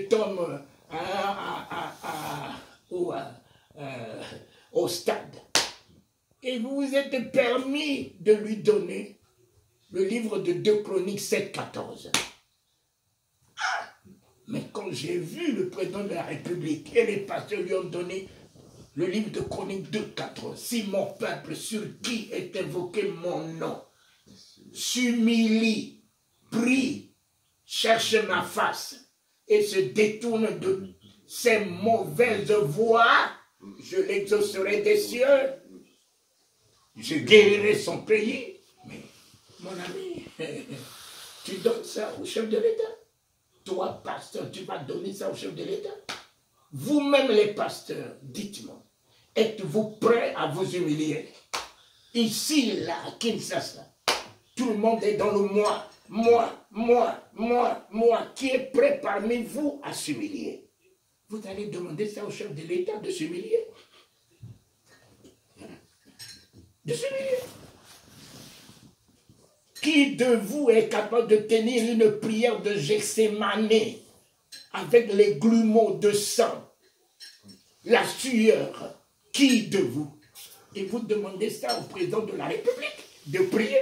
Tom au stade. Et vous vous êtes permis de lui donner le livre de 2 Chroniques 7,14. Mais quand j'ai vu le président de la République et les pasteurs lui ont donné le livre de Chroniques 2,14, si mon peuple sur qui est invoqué mon nom s'humilie, prie, cherche ma face et se détourne de ses mauvaises voies, je l'exaucerai des cieux, je guérirai son pays. Mais mon ami, tu donnes ça au chef de l'État? Toi, pasteur, tu vas donner ça au chef de l'État? Vous-même les pasteurs, dites-moi, êtes-vous prêts à vous humilier? Ici, là, à Kinshasa, tout le monde est dans le moi. Qui est prêt parmi vous à s'humilier? Vous allez demander ça au chef de l'État de s'humilier? De s'humilier? Qui de vous est capable de tenir une prière de Gethsémane avec les grumeaux de sang, la sueur? Qui de vous? Et vous demandez ça au président de la République de prier?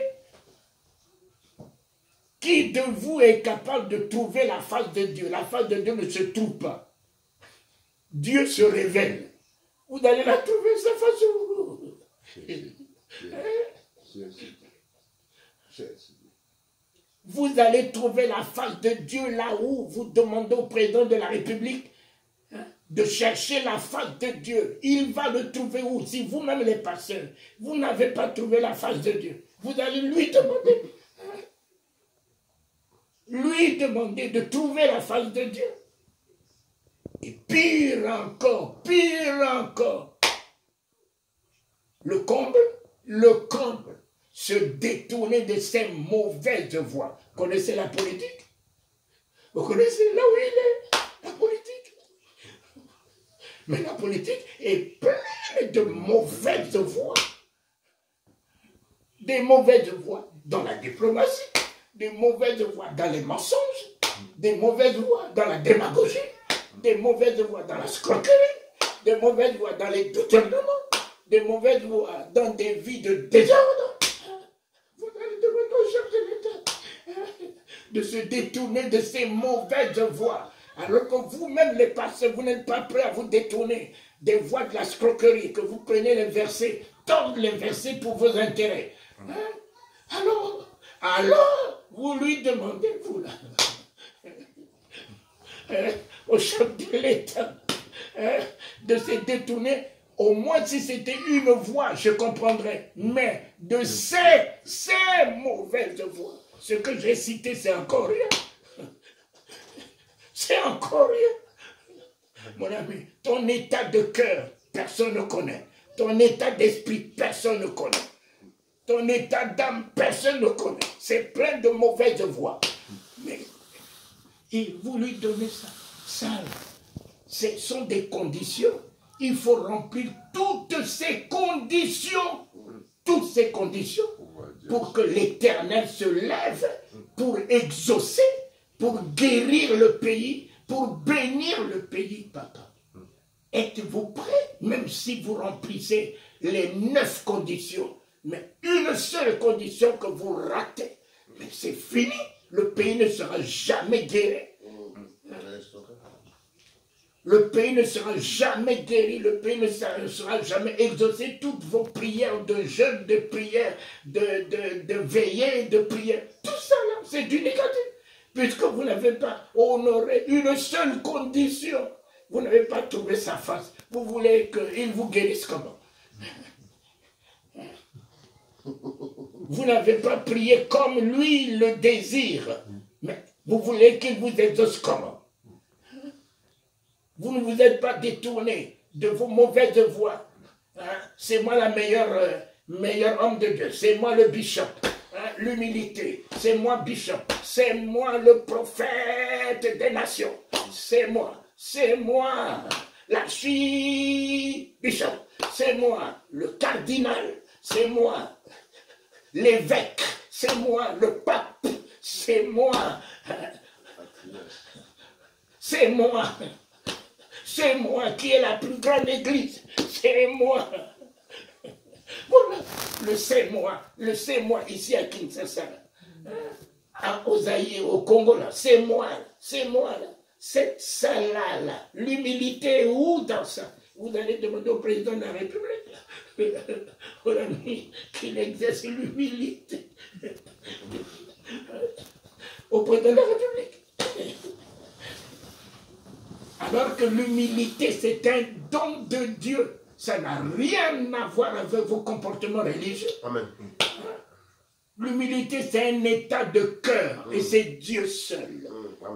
Qui de vous est capable de trouver la face de Dieu? La face de Dieu ne se trouve pas. Dieu se révèle. Vous allez la trouver, sa face. Vous allez trouver la face de Dieu là où vous demandez au président de la République de chercher la face de Dieu. Il va le trouver où? Si vous-même les pasteurs, vous n'avez pas trouvé la face de Dieu, vous allez lui demander. Lui demander de trouver la face de Dieu. Et pire encore, le comble, se détourner de ses mauvaises voies. Vous connaissez la politique? Vous connaissez là où il est, la politique? Mais la politique est pleine de mauvaises voies. Des mauvaises voies dans la diplomatie, des mauvaises voies dans les mensonges, des mauvaises voies dans la démagogie, des mauvaises voies dans la scroquerie, des mauvaises voies dans les détournements, des mauvaises voies dans des vies de désordre. Vous allez demander au chef de l'État de se détourner de ces mauvaises voies, alors que vous-même les pasteurs, vous n'êtes pas prêts à vous détourner des voies de la scroquerie, que vous prenez les versets, tordez les versets pour vos intérêts. Alors, vous lui demandez, vous là, au chef de l'État, de se détourner, au moins si c'était une voie, je comprendrais, mais de ces mauvaises voies, ce que j'ai cité, c'est encore rien. C'est encore rien. Mon ami, ton état de cœur, personne ne connaît. Ton état d'esprit, personne ne connaît. Ton état d'âme, personne ne connaît. C'est plein de mauvaises voies. Mais vous lui donnez ça. Ça, ce sont des conditions. Il faut remplir toutes ces conditions. Toutes ces conditions pour que l'Éternel se lève pour exaucer, pour guérir le pays, pour bénir le pays, papa. Êtes-vous prêts, même si vous remplissez les 9 conditions, mais une seule condition que vous ratez, mais c'est fini, le pays ne sera jamais guéri. Le pays ne sera jamais guéri, le pays ne sera jamais exaucé. Toutes vos prières de jeûne, de prières, de veillée, de prières, tout ça là, c'est du négatif. Puisque vous n'avez pas honoré une seule condition. Vous n'avez pas trouvé sa face. Vous voulez qu'il vous guérisse comment? Vous n'avez pas prié comme lui le désire. Mais vous voulez qu'il vous exauce comment? Vous ne vous êtes pas détourné de vos mauvaises voies. C'est moi la meilleur homme de Dieu. C'est moi le bishop. L'humilité. C'est moi bishop. C'est moi le prophète des nations. C'est moi. C'est moi l'archibishop. C'est moi le cardinal. C'est moi l'évêque. C'est moi le pape. C'est moi c'est moi. C'est moi qui ai la plus grande église. C'est moi. Voilà, le c'est moi ici à Kinshasa, à Ozaïe, au Congo, là, c'est moi, là. C'est ça là. L'humilité est où dans ça? Vous allez demander au président de la République, là, qu'il exerce l'humilité. Au président de la République. Alors que l'humilité, c'est un don de Dieu. Ça n'a rien à voir avec vos comportements religieux. Amen. L'humilité, c'est un état de cœur. Et c'est Dieu seul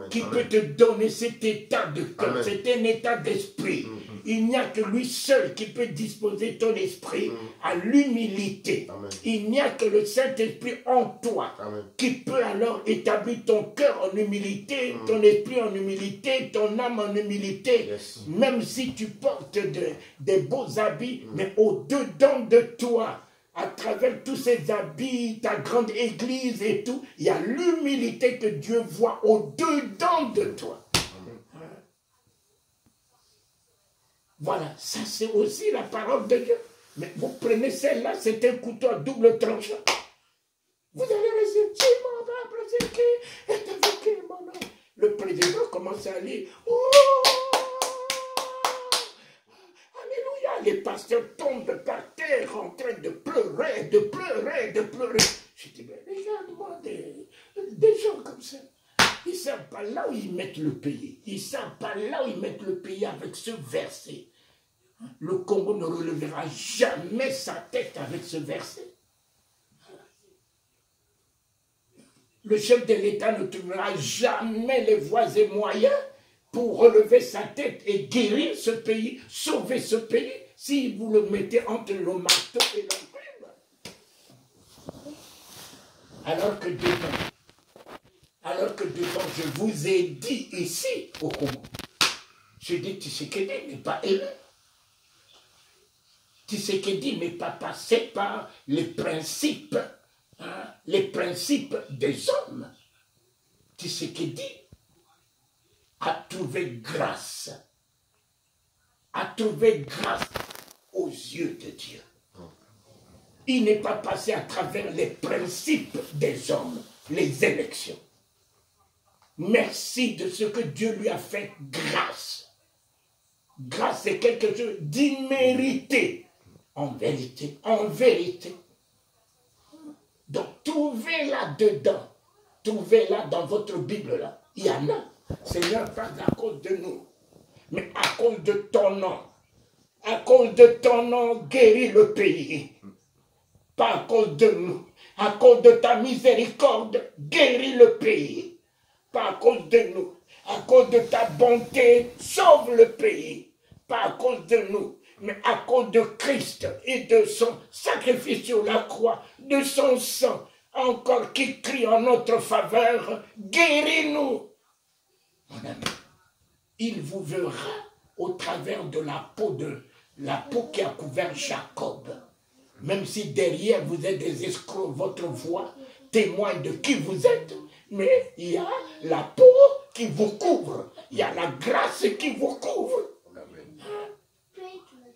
qui peut te donner cet état de cœur. C'est un état d'esprit. Il n'y a que lui seul qui peut disposer ton esprit à l'humilité. Il n'y a que le Saint-Esprit en toi qui peut alors établir ton cœur en humilité, ton esprit en humilité, ton âme en humilité. Même si tu portes des beaux habits, mais au-dedans de toi, à travers tous ces habits, ta grande église et tout, il y a l'humilité que Dieu voit au-dedans de toi. Voilà, ça c'est aussi la parole de Dieu. Mais vous prenez celle-là, c'est un couteau à double tranchant. Vous allez rester, mon peuple, c'est qui est avec qui, mon homme? Le président commence à lire. Oh, alléluia, les pasteurs tombent par terre en train de pleurer, de pleurer, de pleurer. Je dis, mais regarde-moi des gens comme ça. Ils ne savent pas là où ils mettent le pays. Ils ne savent pas là où ils mettent le pays avec ce verset. Le Congo ne relèvera jamais sa tête avec ce verset. Le chef de l'État ne trouvera jamais les voies et moyens pour relever sa tête et guérir ce pays, sauver ce pays, si vous le mettez entre le marteau et l'enclume. Alors que devant, je vous ai dit ici au Congo, je dis Tshisekedi n'est pas élu. Tshisekedi n'est pas passé par les principes des hommes. Tshisekedi a trouvé grâce aux yeux de Dieu. Il n'est pas passé à travers les principes des hommes, les élections. Merci de ce que Dieu lui a fait grâce. Grâce, c'est quelque chose d'immérité. En vérité, en vérité. Donc, trouvez-la dedans. Trouvez-la dans votre Bible, là. Il y en a. Seigneur, pas à cause de nous, mais à cause de ton nom. À cause de ton nom, guéris le pays. Pas à cause de nous. À cause de ta miséricorde, guéris le pays. Pas à cause de nous. À cause de ta bonté, sauve le pays. Pas à cause de nous, mais à cause de Christ et de son sacrifice sur la croix, de son sang, encore qui crie en notre faveur, guéris-nous. Mon ami, il vous verra au travers de la peau qui a couvert Jacob. Même si derrière vous êtes des escrocs, votre voix témoigne de qui vous êtes, mais il y a la peau qui vous couvre, il y a la grâce qui vous couvre.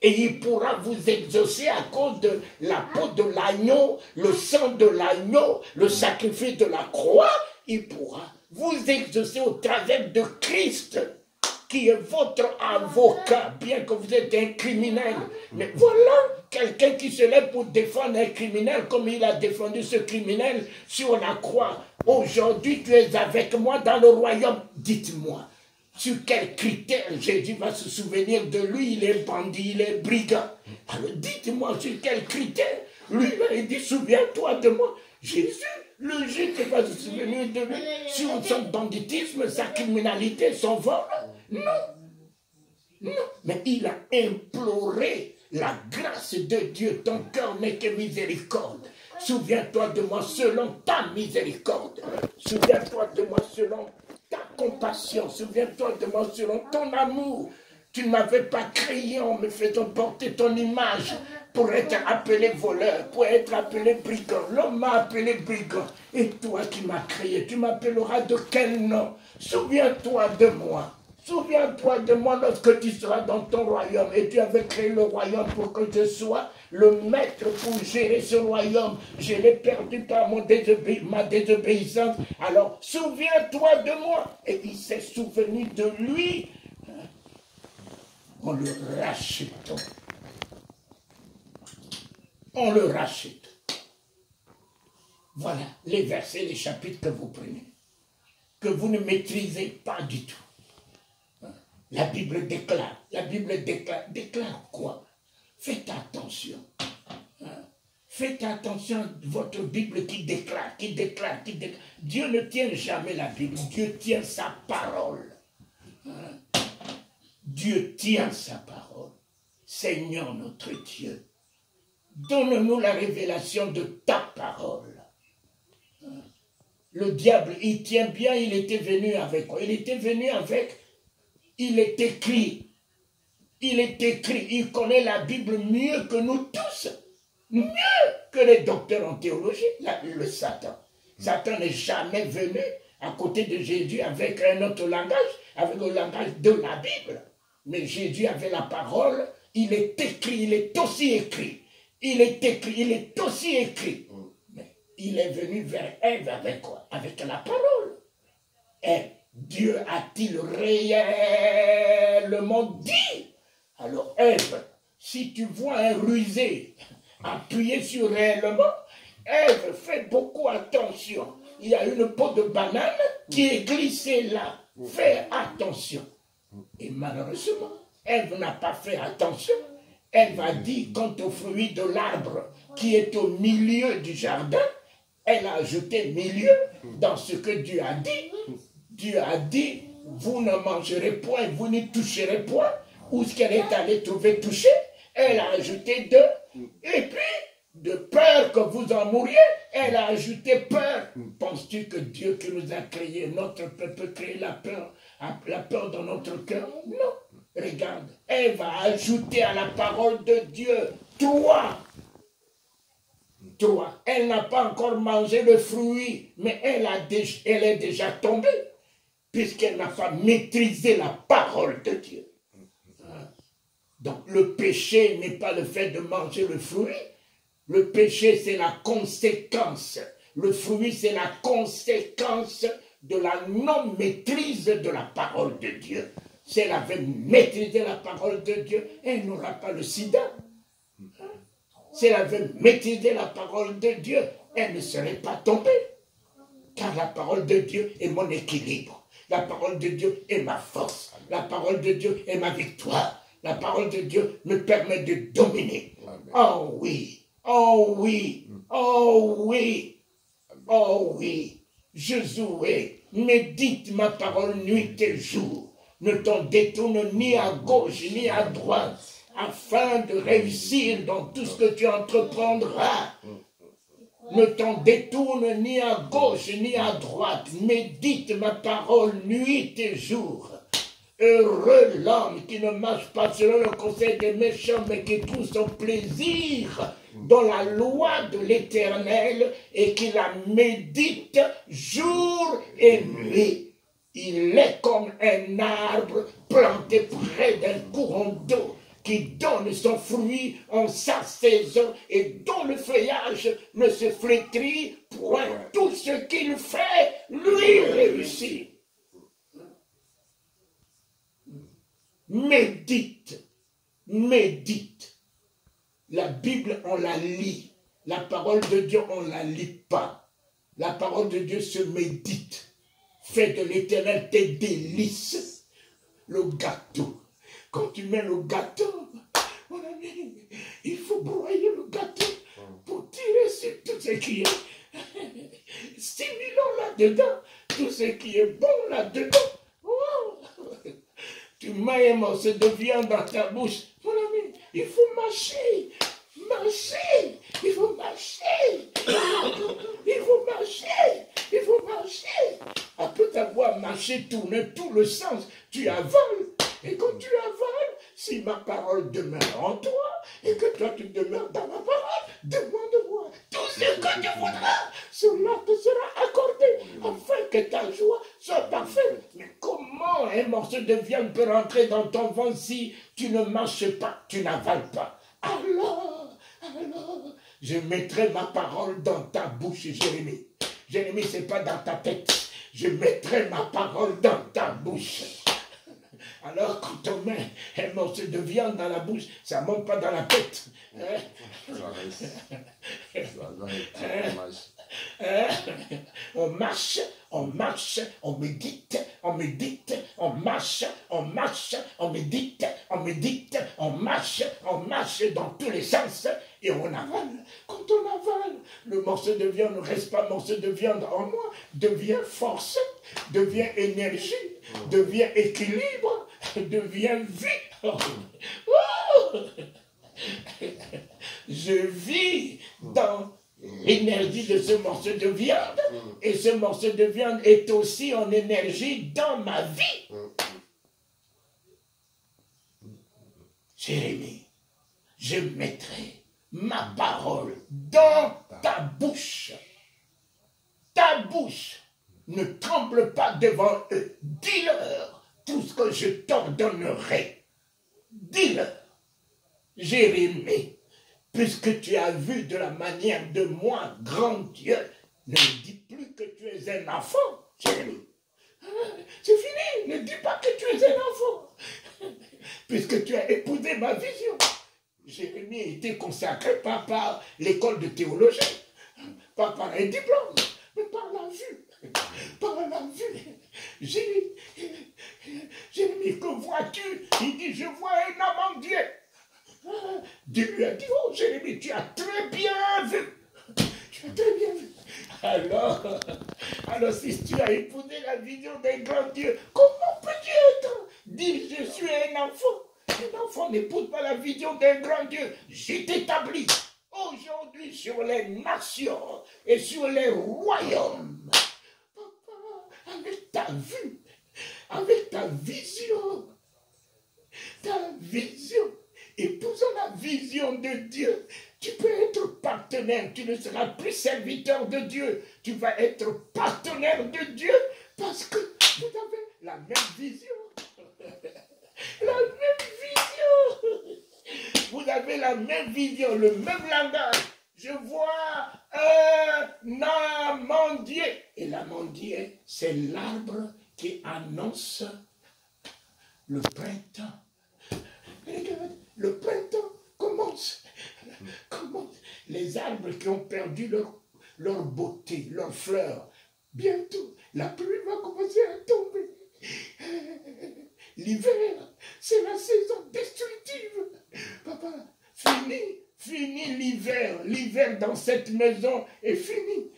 Et il pourra vous exaucer à cause de la peau de l'agneau, le sang de l'agneau, le sacrifice de la croix. Il pourra vous exaucer au travers de Christ, qui est votre avocat, bien que vous êtes un criminel. Mais voilà quelqu'un qui se lève pour défendre un criminel, comme il a défendu ce criminel sur la croix. Aujourd'hui, tu es avec moi dans le royaume. Dites-moi. Sur quels critères Jésus va se souvenir de lui? Il est bandit, il est brigand. Alors dites-moi sur quels critères. Lui, il dit, souviens-toi de moi. Jésus, le juge va se souvenir de lui sur son banditisme, sa criminalité, son vol. Non. Non. Mais il a imploré la grâce de Dieu. Ton cœur n'est que miséricorde. Souviens-toi de moi selon ta miséricorde. Souviens-toi de moi selon ta compassion, souviens-toi de moi selon ton amour. Tu ne m'avais pas créé en me faisant porter ton image pour être appelé voleur, pour être appelé brigand. L'homme m'a appelé brigand. Et toi qui m'as créé, tu m'appelleras de quel nom? Souviens-toi de moi. Souviens-toi de moi lorsque tu seras dans ton royaume et tu avais créé le royaume pour que je sois le maître pour gérer ce royaume. Je l'ai perdu par ma désobéissance. Alors, souviens-toi de moi. Et il s'est souvenu de lui. On le rachète. On le rachète. Voilà les versets, les chapitres que vous prenez, que vous ne maîtrisez pas du tout. La Bible déclare. La Bible déclare quoi? Faites attention. Faites attention à votre Bible qui déclare. Dieu ne tient jamais la Bible. Dieu tient sa parole. Dieu tient sa parole. Seigneur notre Dieu, donne-nous la révélation de ta parole. Le diable, il tient bien, il était venu avec quoi? Il était venu avec, il est écrit. Il est écrit, il connaît la Bible mieux que nous tous. Mieux que les docteurs en théologie, le Satan. Satan n'est jamais venu à côté de Jésus avec un autre langage, avec le langage de la Bible. Mais Jésus avait la parole, il est écrit, il est aussi écrit. Il est écrit, il est aussi écrit. Mais il est venu vers Ève avec quoi? Avec la parole. Et Dieu a-t-il réellement dit? Alors Ève, si tu vois un rusé appuyé sur réellement, Ève, fais beaucoup attention. Il y a une peau de banane qui est glissée là. Fais attention. Et malheureusement, Ève n'a pas fait attention. Ève a dit quant au fruit de l'arbre qui est au milieu du jardin, elle a ajouté milieu dans ce que Dieu a dit. Dieu a dit, vous ne mangerez point, vous n'y toucherez point. Où est-ce qu'elle est allée trouver toucher? Elle a ajouté deux. Et puis, de peur que vous en mouriez, elle a ajouté peur. Penses-tu que Dieu qui nous a créé, notre peuple, crée la peur dans notre cœur? Non. Regarde, elle va ajouter à la parole de Dieu 3. Elle n'a pas encore mangé le fruit, mais elle est déjà tombée, puisqu'elle n'a pas maîtrisé la parole de Dieu. Donc le péché n'est pas le fait de manger le fruit. Le péché, c'est la conséquence. Le fruit, c'est la conséquence de la non-maîtrise de la parole de Dieu. Si elle avait maîtrisé la parole de Dieu, elle n'aura pas le sida. Si elle avait maîtrisé la parole de Dieu, elle ne serait pas tombée. Car la parole de Dieu est mon équilibre. La parole de Dieu est ma force. La parole de Dieu est ma victoire. La parole de Dieu me permet de dominer. Oh oui, oh oui, oh oui, oh oui. Josué, médite ma parole nuit et jour. Ne t'en détourne ni à gauche ni à droite, afin de réussir dans tout ce que tu entreprendras. Ne t'en détourne ni à gauche ni à droite. Médite ma parole nuit et jour. Heureux l'homme qui ne marche pas selon le conseil des méchants, mais qui trouve son plaisir dans la loi de l'Éternel et qui la médite jour et nuit. Il est comme un arbre planté près d'un courant d'eau qui donne son fruit en sa saison et dont le feuillage ne se flétrit point. Tout ce qu'il fait, lui réussit. Médite, médite. La Bible, on la lit. La parole de Dieu, on ne la lit pas. La parole de Dieu se médite. Fais de l'Éternel tes délices. Le gâteau. Quand tu mets le gâteau, mon ami, il faut broyer le gâteau pour tirer sur tout ce qui est stimulant là-dedans, tout ce qui est bon là-dedans. Oh. Tu mets un morceau de viande dans ta bouche. Mon ami, il faut mâcher. Mâcher. Il faut mâcher. Il faut mâcher. Il faut mâcher. Après t'avoir mâché, tourné tout le sens, tu avales. Et quand tu avales, si ma parole demeure en toi, et que toi tu demeures dans ma parole, demande-moi tout ce que tu voudras. Cela te sera accordé, afin que ta joie soit parfaite. Mais comment Comment un morceau de viande peut rentrer dans ton ventre si tu ne marches pas, tu n'avales pas? Alors, je mettrai ma parole dans ta bouche, Jérémie. Jérémie, ce n'est pas dans ta tête. Je mettrai ma parole dans ta bouche. Alors, quand on met un morceau de viande dans la bouche, ça ne monte pas dans la tête. On marche, on médite, on marche, on médite, on marche dans tous les sens et on avale. Quand on avale, le morceau de viande ne reste pas morceau de viande en moi, devient force, devient énergie, devient équilibre, devient vie. Je vis dans l'énergie de ce morceau de viande et ce morceau de viande est aussi en énergie dans ma vie. Jérémie, je mettrai ma parole dans ta bouche. Ta bouche ne tremble pas devant eux. Dis-leur tout ce que je t'ordonnerai. Dis-leur, Jérémie, puisque tu as vu de la manière de moi, grand Dieu, ne me dis plus que tu es un enfant, Jérémie. C'est fini, ne dis pas que tu es un enfant. Puisque tu as épousé ma vision. Jérémie a été consacré pas par l'école de théologie, pas par un diplôme, mais par la vue. Par la vue. Jérémie, que vois-tu? Il dit, je vois un amandier. Dieu lui a dit, oh Jérémie, tu as très bien vu. Tu as très bien vu. Alors si tu as épousé la vision d'un grand Dieu, comment peux-tu être? Dis, je suis un enfant. Un enfant n'épouse pas la vision d'un grand Dieu. Je t'établis aujourd'hui sur les nations et sur les royaumes. Papa, avec ta vue, avec ta vision, épousant la vision de Dieu, tu peux être partenaire, tu ne seras plus serviteur de Dieu, tu vas être partenaire de Dieu parce que vous avez la même vision. La même vision. Vous avez la même vision, le même langage. Je vois un amandier. Et l'amandier, c'est l'arbre qui annonce le printemps. Regarde, le printemps commence. Les arbres qui ont perdu leur beauté, leurs fleurs. Bientôt, la pluie va commencer à tomber. L'hiver, c'est la saison destructive. Papa, fini l'hiver. L'hiver dans cette maison est fini.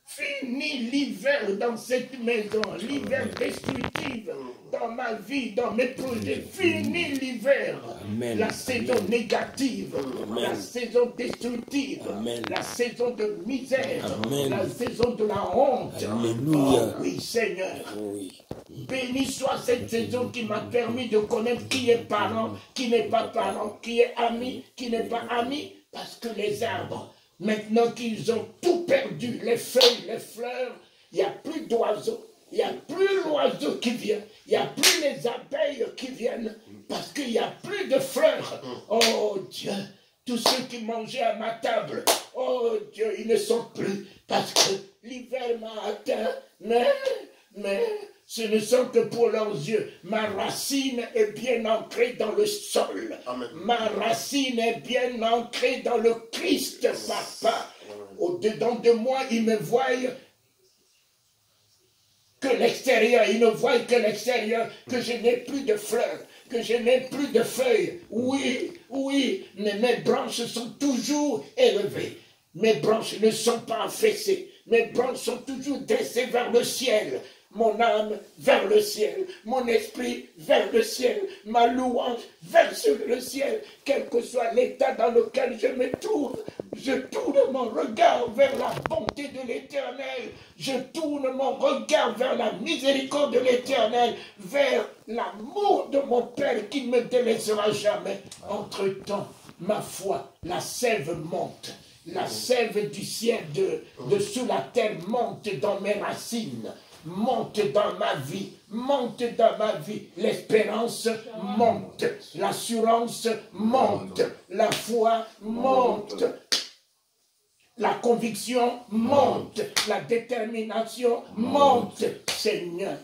Fini l'hiver dans cette maison. L'hiver destructif dans ma vie, dans mes projets. Fini l'hiver. La saison négative. Amen. La saison destructive. Amen. La saison de misère. Amen. La saison de la honte. Alléluia. Oh, oui, Seigneur. Oui. Béni soit cette saison qui m'a permis de connaître qui est parent, qui n'est pas parent, qui est ami, qui n'est pas ami, parce que les arbres, maintenant qu'ils ont tout perdu, les feuilles, les fleurs, il n'y a plus d'oiseaux, il n'y a plus l'oiseau qui vient, il n'y a plus les abeilles qui viennent, parce qu'il n'y a plus de fleurs. Oh Dieu, tous ceux qui mangeaient à ma table, oh Dieu, ils ne sont plus, parce que l'hiver m'a atteint, mais ce ne sont que pour leurs yeux. Ma racine est bien ancrée dans le sol. Amen. Ma racine est bien ancrée dans le Christ, papa. Au-dedans de moi, ils me voient que l'extérieur. Ils ne voient que l'extérieur, que je n'ai plus de fleurs, que je n'ai plus de feuilles. Oui, mais mes branches sont toujours élevées. Mes branches ne sont pas affaissées. Mes branches sont toujours dressées vers le ciel. Mon âme vers le ciel, mon esprit vers le ciel, ma louange vers le ciel, quel que soit l'état dans lequel je me trouve. Je tourne mon regard vers la bonté de l'Éternel, je tourne mon regard vers la miséricorde de l'Éternel, vers l'amour de mon Père qui ne me délaissera jamais. Entre-temps, ma foi, la sève monte. La sève du ciel de sous la terre monte dans mes racines. Monte dans ma vie, monte dans ma vie. L'espérance monte, l'assurance monte, la foi monte, la conviction monte, la détermination monte, Seigneur.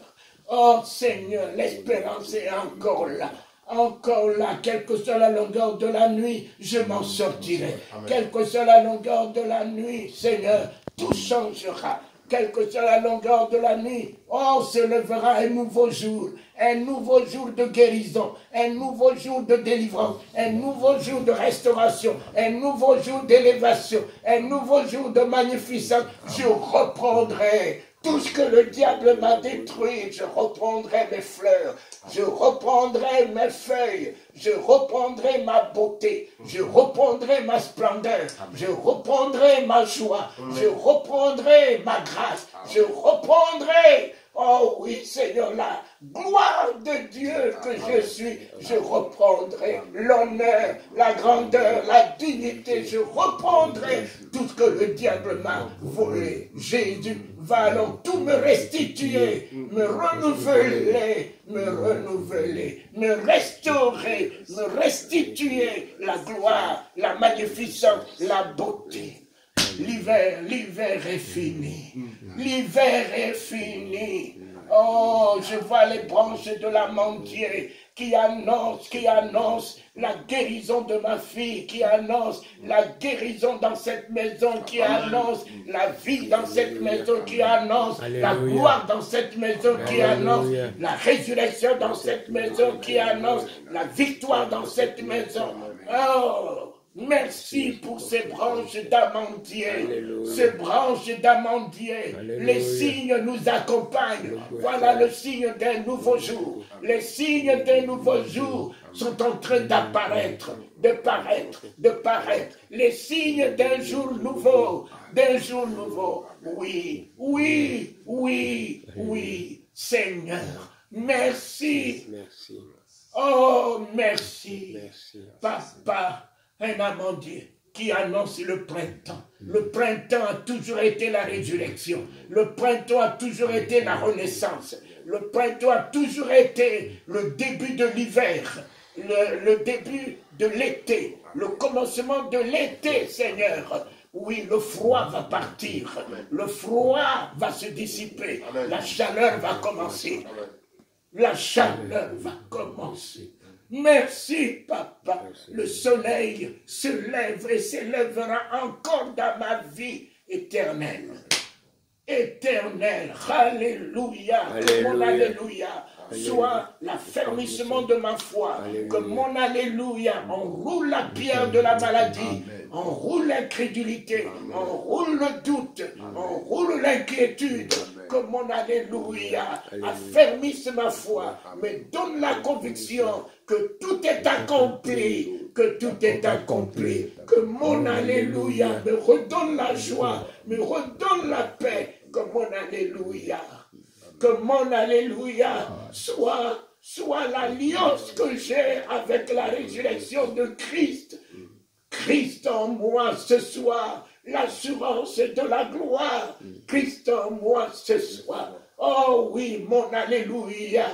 Oh Seigneur, l'espérance est encore là. Encore là, quelle que soit la longueur de la nuit, je m'en sortirai. Quelle que soit la longueur de la nuit, Seigneur, tout changera. Quelle que soit la longueur de la nuit, oh, se lèvera un nouveau jour de guérison, un nouveau jour de délivrance, un nouveau jour de restauration, un nouveau jour d'élévation, un nouveau jour de magnificence. Je reprendrai tout ce que le diable m'a détruit. Je reprendrai mes fleurs, je reprendrai mes feuilles, je reprendrai ma beauté, je reprendrai ma splendeur, je reprendrai ma joie, je reprendrai ma grâce, je reprendrai, oh oui Seigneur, la gloire de Dieu que je suis, je reprendrai l'honneur, la grandeur, la dignité, je reprendrai tout ce que le diable m'a volé. Jésus va alors tout me restituer, me renouveler, me restaurer, me restituer la gloire, la magnificence, la beauté. L'hiver est fini. L'hiver est fini. Oh, je vois les branches de l'amandier qui annoncent la guérison de ma fille, qui annonce la guérison dans cette maison, qui annonce la vie dans cette maison, qui annonce la gloire dans cette maison, qui annonce la résurrection dans cette maison, qui annonce la victoire dans cette maison. Oh, merci pour ces branches d'amandier, ces branches d'amandier. Les signes nous accompagnent. Voilà le signe d'un nouveau jour. Les signes d'un nouveau jour sont en train d'apparaître, de paraître. Les signes d'un jour nouveau, Oui, Seigneur, merci. Oh, merci. Papa, un amandier qui annonce le printemps. Le printemps a toujours été la résurrection. Le printemps a toujours été la renaissance. Le printemps a toujours été le début de l'hiver, le début de l'été, le commencement de l'été, Seigneur. Oui, le froid va partir, le froid va se dissiper, la chaleur va commencer. La chaleur va commencer. Merci, Papa. Le soleil se lève et s'élèvera encore dans ma vie éternelle. Éternelle. Alléluia. Que mon alléluia soit l'affermissement de ma foi. Que mon alléluia enroule la pierre de la maladie. Enroule l'incrédulité. Enroule le doute. Enroule l'inquiétude. Que mon alléluia affermisse ma foi. Me donne la conviction que tout est accompli. Que tout est accompli. Que mon alléluia me redonne la joie. Me redonne la paix. Que mon alléluia soit l'alliance que j'ai avec la résurrection de Christ. Christ en moi ce soir, l'assurance de la gloire. Christ en moi ce soir. Oh oui, mon alléluia.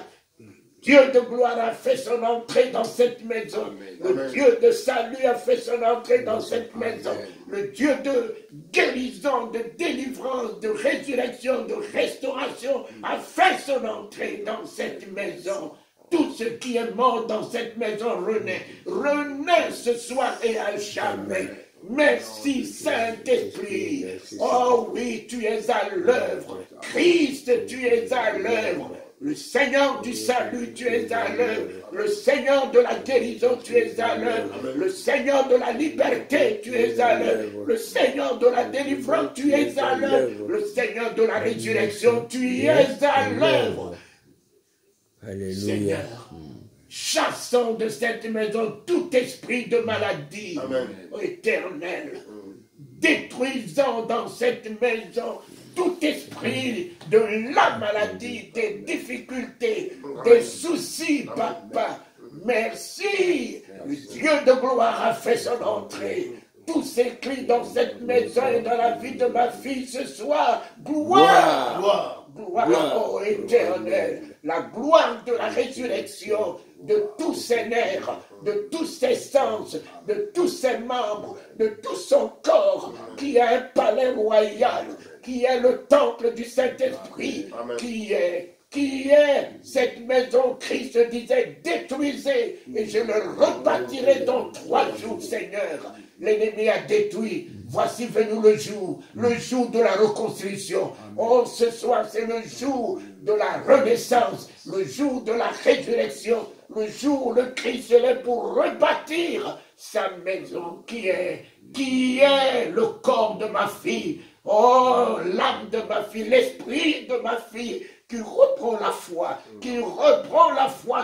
Dieu de gloire a fait son entrée dans cette maison. Le Dieu de salut a fait son entrée dans cette maison. Le Dieu de guérison, de délivrance, de résurrection, de restauration a fait son entrée dans cette maison. Tout ce qui est mort dans cette maison renaît. Renaît ce soir et à jamais. Merci Saint-Esprit. Oh oui, tu es à l'œuvre. Christ, tu es à l'œuvre. Le Seigneur du salut, tu es à l'œuvre. Le Seigneur de la guérison, tu es à l'œuvre. Le Seigneur de la liberté, tu es à l'œuvre. Le Seigneur de la délivrance, tu es à l'œuvre. Le Seigneur de la résurrection, tu es à l'œuvre. Alléluia. Seigneur, chassons de cette maison tout esprit de maladie éternelle. Détruisons dans cette maison tout esprit de la maladie, des difficultés, des soucis, Papa. Merci. Le Dieu de gloire a fait son entrée. Tout s'écrit dans cette maison et dans la vie de ma fille ce soir. Gloire, gloire, gloire, ô Éternel, la gloire de la résurrection de tous ses nerfs, de tous ses sens, de tous ses membres, de tout son corps, qui est un palais royal, qui est le temple du Saint-Esprit, qui est cette maison, Christ disait, détruisez, et je le rebâtirai dans 3 jours, Seigneur. L'ennemi a détruit. Voici venu le jour de la reconstruction. Oh, ce soir, c'est le jour de la renaissance, le jour de la résurrection, le jour où le Christ est là pour rebâtir sa maison, qui est le corps de ma fille. Oh, l'âme de ma fille, l'esprit de ma fille, qui reprend la foi,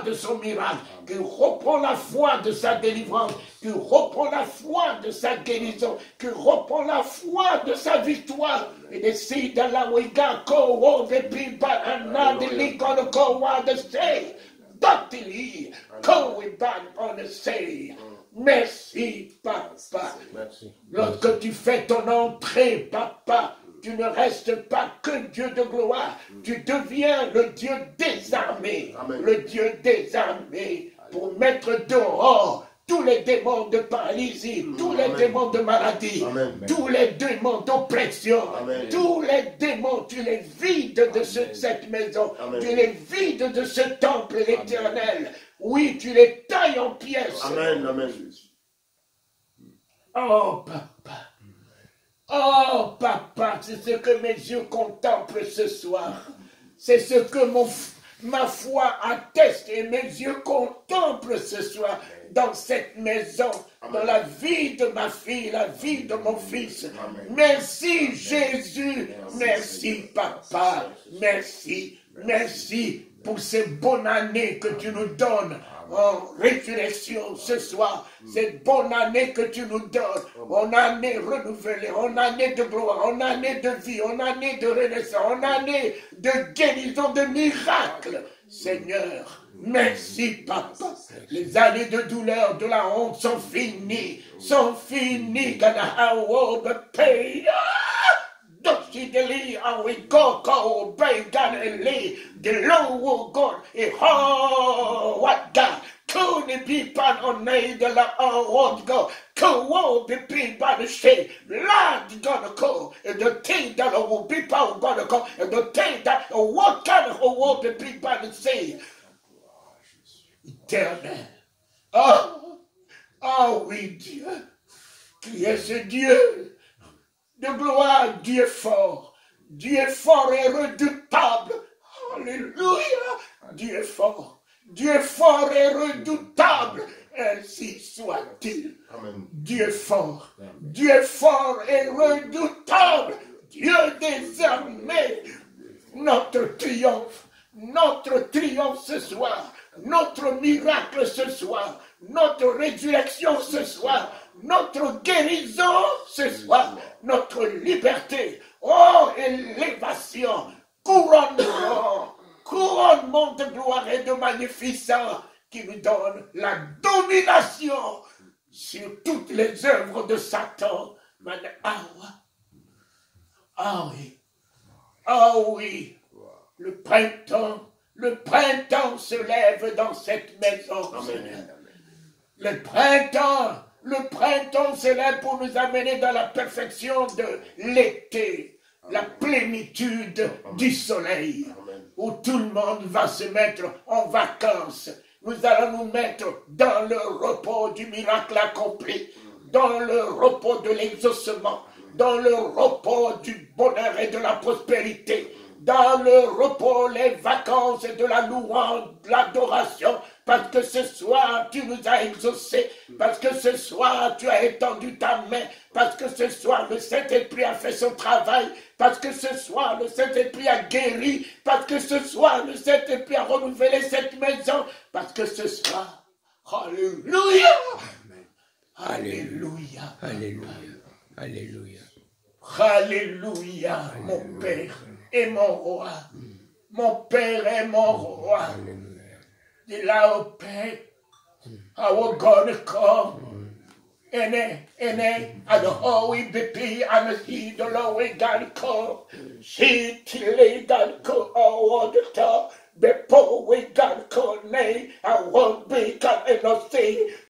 de son miracle, qui reprend la foi de sa délivrance, qui reprend la foi de sa guérison, qui reprend la foi de sa victoire. Et décide à la wiga ko de pipa anadili kono ko wa de say, dotili ko wiban on the say. Merci, papa. Merci. Lorsque tu fais ton entrée, papa, tu ne restes pas que Dieu de gloire. Tu deviens le Dieu désarmé. Le Dieu désarmé pour mettre dehors tous les démons de paralysie, tous les démons de maladie, tous les démons d'oppression, tous les démons, tu les vides de cette maison, tu les vides de ce temple éternel. Oui, tu les tailles en pièces. Amen, amen. Oh, papa. Oh, papa, c'est ce que mes yeux contemplent ce soir. C'est ce que ma foi atteste et mes yeux contemplent ce soir dans cette maison, dans la vie de ma fille, la vie de mon fils. Merci, Jésus. Merci, papa. Merci, merci pour ces bonnes années que tu nous donnes en résurrection ce soir. Cette bonne année que tu nous donnes, en année renouvelée, en année de gloire, en année de vie, en année de renaissance, en année de guérison, de miracles. Seigneur, merci, papa. Les années de douleur, de la honte sont finies. Sont finies. Dosideli awikoko beganeli the low God e ho what God kuni pipan onay de la what God ko be pipan the say lad gonna call and the thing that will be power gonna call and the thing that what kind of what the pipan say éternel. Oh oui Dieu, qui est ce Dieu de gloire, Dieu fort et redoutable. Alléluia. Dieu fort et redoutable. Ainsi soit-il. Dieu fort et redoutable. Dieu des armées. Notre triomphe ce soir. Notre miracle ce soir. Notre résurrection ce soir. Notre guérison ce soir, notre liberté, oh, élévation, couronnement de gloire et de magnificence qui nous donne la domination sur toutes les œuvres de Satan. Ah oui, le printemps se lève dans cette maison. Le printemps, c'est là pour nous amener dans la perfection de l'été, la plénitude du soleil, où tout le monde va se mettre en vacances. Nous allons nous mettre dans le repos du miracle accompli, dans le repos de l'exaucement, dans le repos du bonheur et de la prospérité, dans le repos, les vacances et de la louange, de l'adoration, parce que ce soir tu nous as exaucés, parce que ce soir tu as étendu ta main, parce que ce soir le Saint-Esprit a fait son travail, parce que ce soir le Saint-Esprit a guéri, parce que ce soir le Saint-Esprit a renouvelé cette maison, parce que ce soir, alléluia, alléluia, alléluia, alléluia, alléluia, mon Père et mon roi, mon Père et mon roi. Dis là au Père, our God come, and Holy BP and he the Lord we got call. He till got call all the time. Before we got call name, I won't be coming no see.